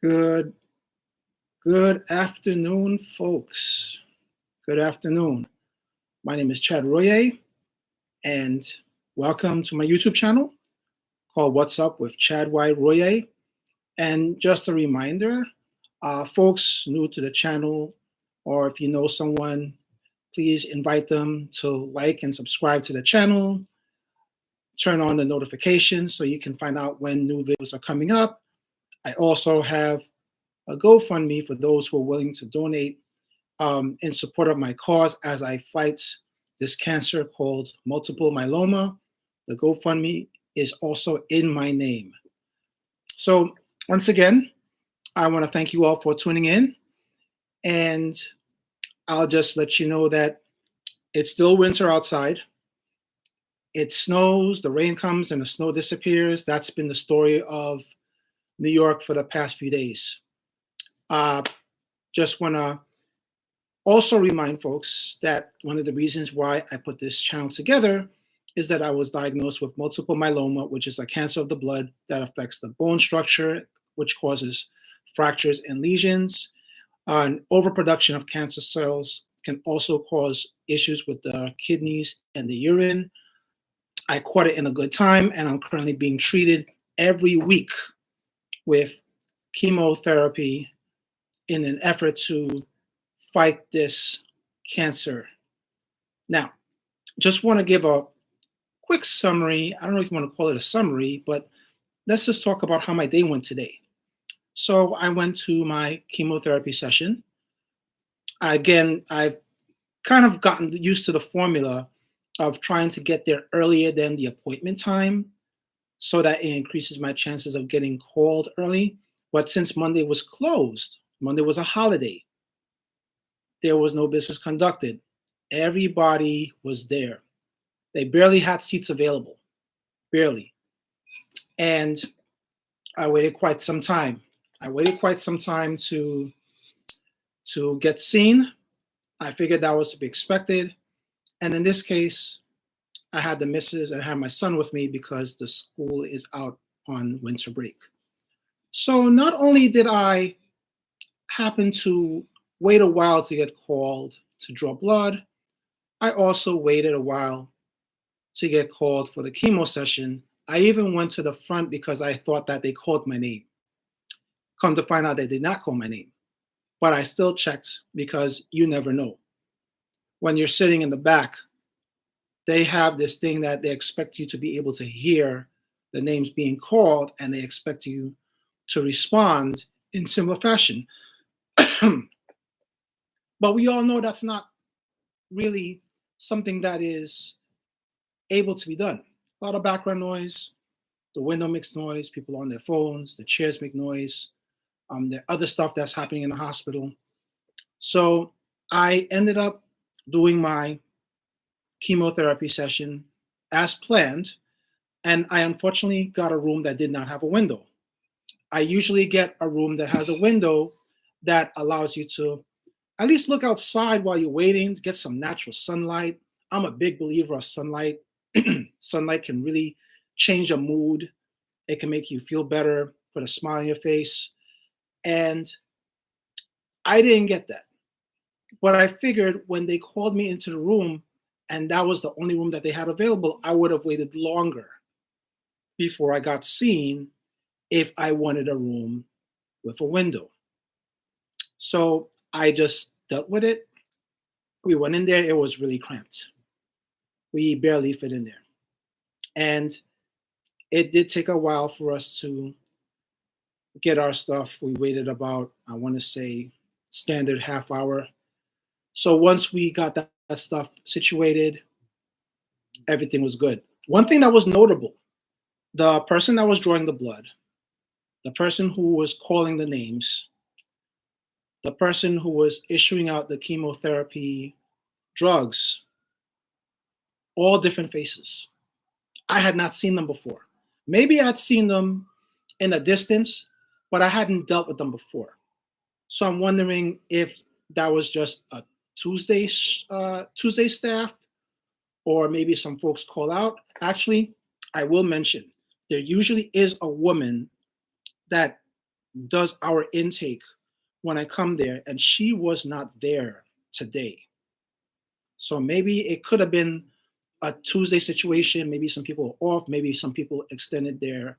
Good, good afternoon, folks. Good afternoon. My name is Chad Royer, and welcome to my YouTube channel called What's Up with Chad Y. Royer. And just a reminder, folks new to the channel, or if you know someone, please invite them to like and subscribe to the channel. Turn on the notifications so you can find out when new videos are coming up. I also have a GoFundMe for those who are willing to donate in support of my cause as I fight this cancer called multiple myeloma. The GoFundMe is also in my name. So once again, I want to thank you all for tuning in. And I'll just let you know that it's still winter outside. It snows, the rain comes, and the snow disappears. That's been the story of New York for the past few days. Just want to also remind folks that one of the reasons why I put this channel together is that I was diagnosed with multiple myeloma, which is a cancer of the blood that affects the bone structure, which causes fractures and lesions. And overproduction of cancer cells can also cause issues with the kidneys and the urine. I caught it in a good time, and I'm currently being treated every week with chemotherapy in an effort to fight this cancer. Now, just want to give a quick summary. I don't know if you want to call it a summary, but let's just talk about how my day went today. So I went to my chemotherapy session. Again, I've kind of gotten used to the formula of trying to get there earlier than the appointment time so that it increases my chances of getting called early. But since Monday was closed, Monday was a holiday, there was no business conducted. Everybody was there. They barely had seats available, barely. And I waited quite some time. To get seen. I figured that was to be expected. And in this case, I had the missus and I had my son with me because the school is out on winter break. So not only did I happen to wait a while to get called to draw blood, I also waited a while to get called for the chemo session. I even went to the front because I thought that they called my name. Come to find out they did not call my name. But I still checked because you never know. When you're sitting in the back, they have this thing that they expect you to be able to hear the names being called, and they expect you to respond in similar fashion. But we all know that's not really something that is able to be done. A lot of background noise, the window makes noise, people on their phones, the chairs make noise, there are other stuff that's happening in the hospital. So I ended up doing my chemotherapy session as planned, and I unfortunately got a room that did not have a window. I usually get a room that has a window that allows you to at least look outside while you're waiting to get some natural sunlight. I'm a big believer of sunlight. Sunlight can really change a mood. It can make you feel better, put a smile on your face. And I didn't get that. But I figured when they called me into the room and that was the only room that they had available, I would have waited longer before I got seen if I wanted a room with a window. So I just dealt with it. We went in there, it was really cramped. We barely fit in there. And it did take a while for us to get our stuff. We waited about, I want to say, standard half hour. So once we got that stuff situated, everything was good. One thing that was notable, the person that was drawing the blood, the person who was calling the names, the person who was issuing out the chemotherapy drugs, all different faces. I had not seen them before. Maybe I'd seen them in a distance, but I hadn't dealt with them before. So I'm wondering if that was just a Tuesday staff, or maybe some folks call out. Actually, I will mention there usually is a woman that does our intake when I come there, and she was not there today. So maybe it could have been a Tuesday situation. Maybe some people were off. Maybe some people extended their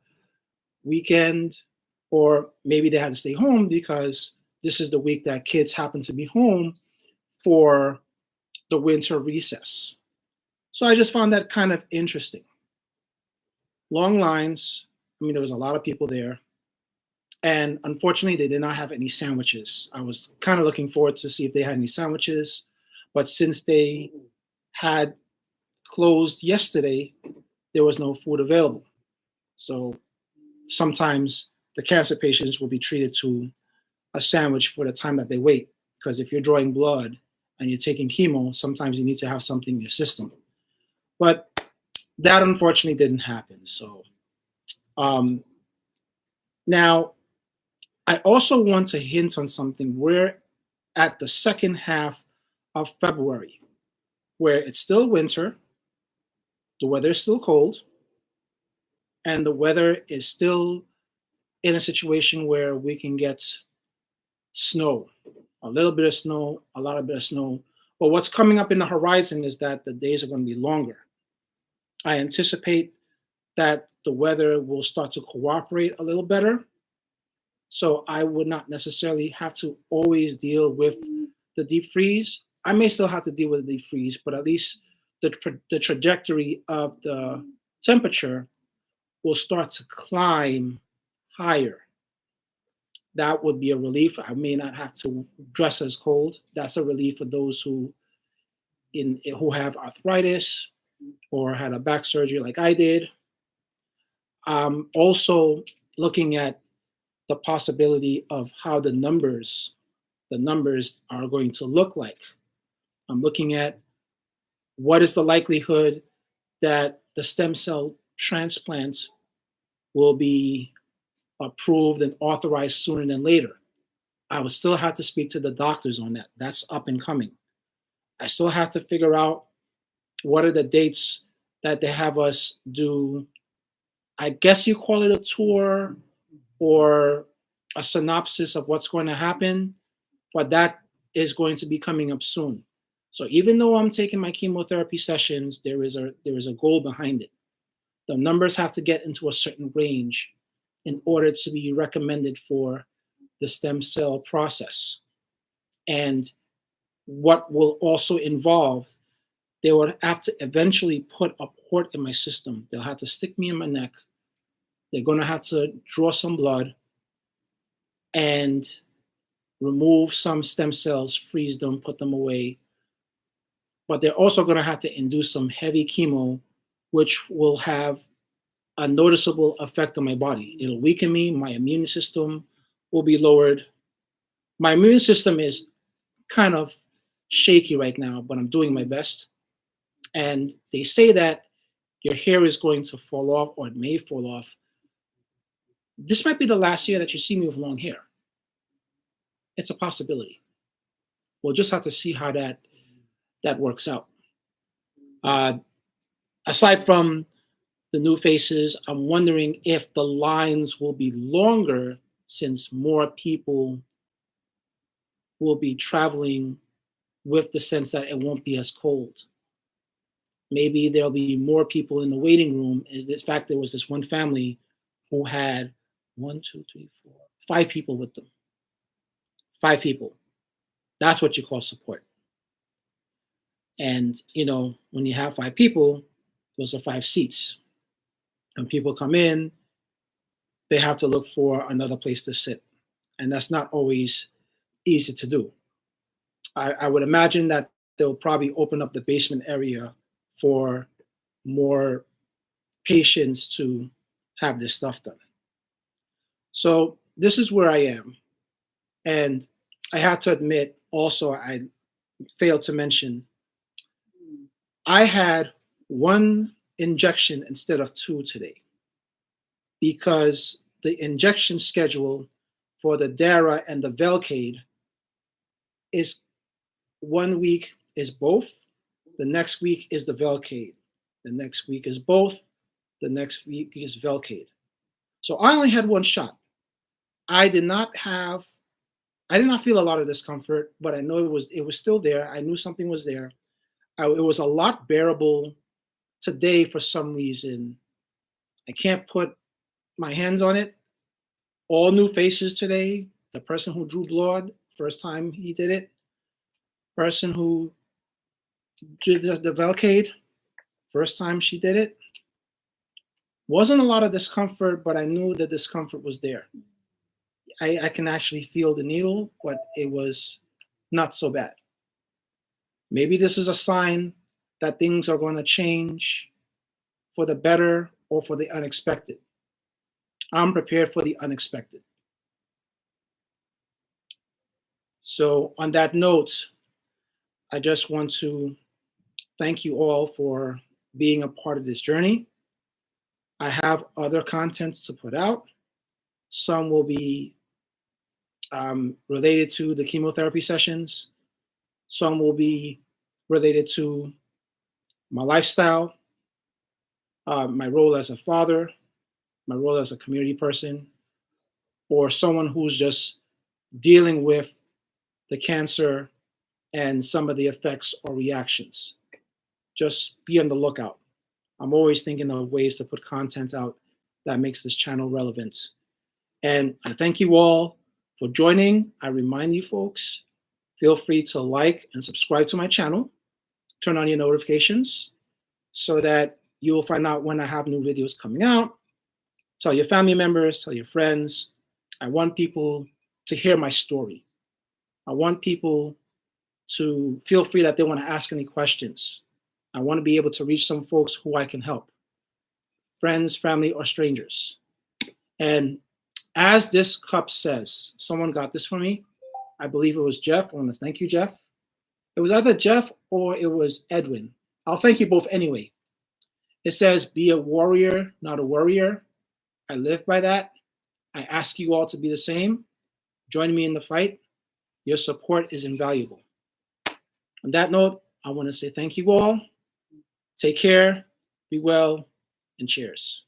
weekend, or maybe they had to stay home because this is the week that kids happen to be home for the winter recess. So I just found that kind of interesting. Long lines. I mean, there was a lot of people there. And unfortunately, they did not have any sandwiches. I was kind of looking forward to see if they had any sandwiches. But since they had closed yesterday, there was no food available. So sometimes the cancer patients will be treated to a sandwich for the time that they wait. Because if you're drawing blood and you're taking chemo, sometimes you need to have something in your system. But that unfortunately didn't happen. So um, now I also want to hint on something. We're at the second half of February, where it's still winter, the weather is still cold, and the weather is still in a situation where we can get snow, a little bit of snow, a lot of bit of snow. But what's coming up in the horizon is that the days are going to be longer. I anticipate that the weather will start to cooperate a little better. So I would not necessarily have to always deal with the deep freeze. I may still have to deal with the deep freeze, but at least the trajectory of the temperature will start to climb higher. That would be a relief. I may not have to dress as cold. That's a relief for those who have arthritis or had a back surgery like I did. Also looking at the possibility of how the numbers are going to look like. I'm looking at what is the likelihood that the stem cell transplant will be approved and authorized sooner than later. I would still have to speak to the doctors on that. That's up and coming. I still have to figure out what are the dates that they have us do. I guess you call it a tour or a synopsis of what's going to happen, but that is going to be coming up soon. So even though I'm taking my chemotherapy sessions, there is a goal behind it. The numbers have to get into a certain range in order to be recommended for the stem cell process. And what will also involve, they will have to eventually put a port in my system. They'll have to stick me in my neck. They're going to have to draw some blood and remove some stem cells, freeze them, put them away. But they're also going to have to induce some heavy chemo, which will have a noticeable effect on my body. It'll weaken me. My immune system will be lowered. My immune system is kind of shaky right now, but I'm doing my best. And they say that your hair is going to fall off, or it may fall off. This might be the last year that you see me with long hair. It's a possibility. We'll just have to see how that works out. Uh, Aside from the new faces, I'm wondering if the lines will be longer since more people will be traveling with the sense that it won't be as cold. Maybe there'll be more people in the waiting room. In fact, there was this one family who had one, two, three, four, five people with them. Five people. That's what you call support. And when you have five people, those are five seats. When people come in, they have to look for another place to sit. And that's not always easy to do. I would imagine that they'll probably open up the basement area for more patients to have this stuff done. So this is where I am. And I have to admit also, I failed to mention, I had one injection instead of two today because the injection schedule for the Dara and the Velcade is 1 week is both, the next week is the Velcade, the next week is both, the next week is Velcade. So I only had one shot. I did not have, I did not feel a lot of discomfort, but I know it was still there. I knew something was there. It was a lot bearable today for some reason. I can't put my hands on it. All new faces today. The person who drew blood, first time he did it. Person who did the Velcade, first time she did it. Wasn't a lot of discomfort, but I knew the discomfort was there. I can actually feel the needle, but it was not so bad. Maybe this is a sign that things are going to change for the better or for the unexpected. I'm prepared for the unexpected. So, on that note, I just want to thank you all for being a part of this journey. I have other contents to put out. Some will be related to the chemotherapy sessions. Some will be related to my lifestyle, my role as a father, my role as a community person, or someone who's just dealing with the cancer and some of the effects or reactions. Just be on the lookout. I'm always thinking of ways to put content out that makes this channel relevant. And I thank you all for joining. I remind you folks, feel free to like and subscribe to my channel. Turn on your notifications so that you'll find out when I have new videos coming out. Tell your family members, tell your friends. I want people to hear my story. I want people to feel free that they want to ask any questions. I want to be able to reach some folks who I can help, friends, family, or strangers. And as this cup says, someone got this for me. I believe it was Jeff. I want to thank you, Jeff. It was either Jeff or it was Edwin. I'll thank you both anyway. It says, be a warrior, not a worrier. I live by that. I ask you all to be the same. Join me in the fight. Your support is invaluable. On that note, I want to say thank you all. Take care, be well, and cheers.